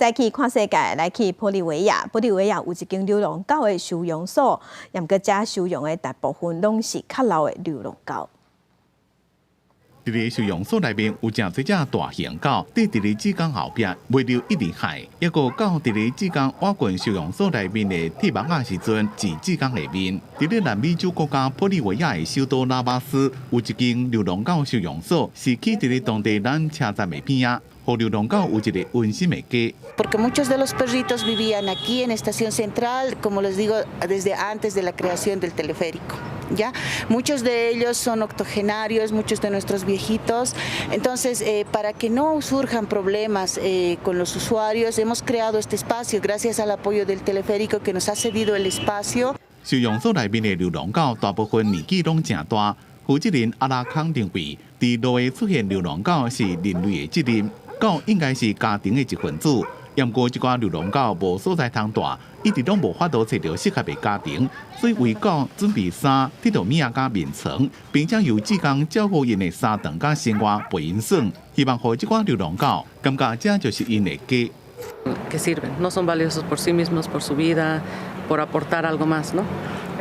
再去看世界，来去玻利维亚。玻利维亚有一间流浪狗的收容所，也毋过遮收容的大部分拢是较老的流浪狗。伫个收容所内面有真侪只大型狗，伫个子港后壁袂留一直海，一个狗伫个子港挖进收容所内面的铁网仔时阵，至子港下面。伫个南美洲国家玻利维亚的首都拉巴斯，有一间流浪狗收容所，是起伫个当地人车站的边啊。 流浪狗有一个温馨的家。Porque muchos de los perritos vivían aquí en Estación Central, como les digo, desde antes de la creación del teleférico. ¿Ya? Muchos de ellos son octogenarios, muchos de nuestros viejitos. Entonces, para que no surjan problemas con los usuarios, hemos creado este espacio gracias al apoyo del teleférico que nos ha cedido el espacio. 收容所内面的流浪狗大部分年纪拢真大。负责人阿拉康认为，伫路下出现流浪狗是人类的责任。 狗应该是家庭的一份子，不过一寡流浪狗无所在通住，一直拢无法度找到适合的家庭，所以为狗准备衫、铁道米啊甲面床，并且由志工照顾因的三顿甲生活陪因耍，希望互这寡流浪狗感觉这就是因的家。 Que sirven, no son valiosos por sí mismos, por su vida, por aportar algo más, ¿no?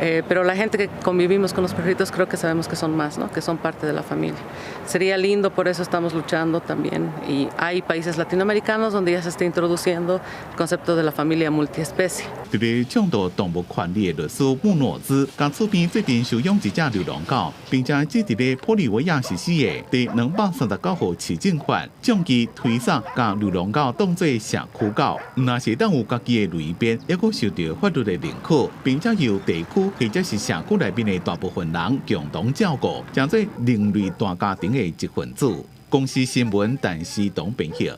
Pero la gente que convivimos con los perritos creo que sabemos que son más, ¿no? Que son parte de la familia. Sería lindo, por eso estamos luchando también. Y hay países latinoamericanos donde ya se está introduciendo el concepto de la familia multiespecie. 一个倡导动物权利的律师穆诺兹，甲出边最近收养一只流浪狗，并且指伫个玻利维亚实施的第239号市政法，将其推送甲流浪狗当作社区狗，若是当有家己的类别，抑阁受到法律的认可，并且由地区或者是社区内面的大部分人共同照顾，成做人类大家庭的一份子。公司新闻，但是董编辑。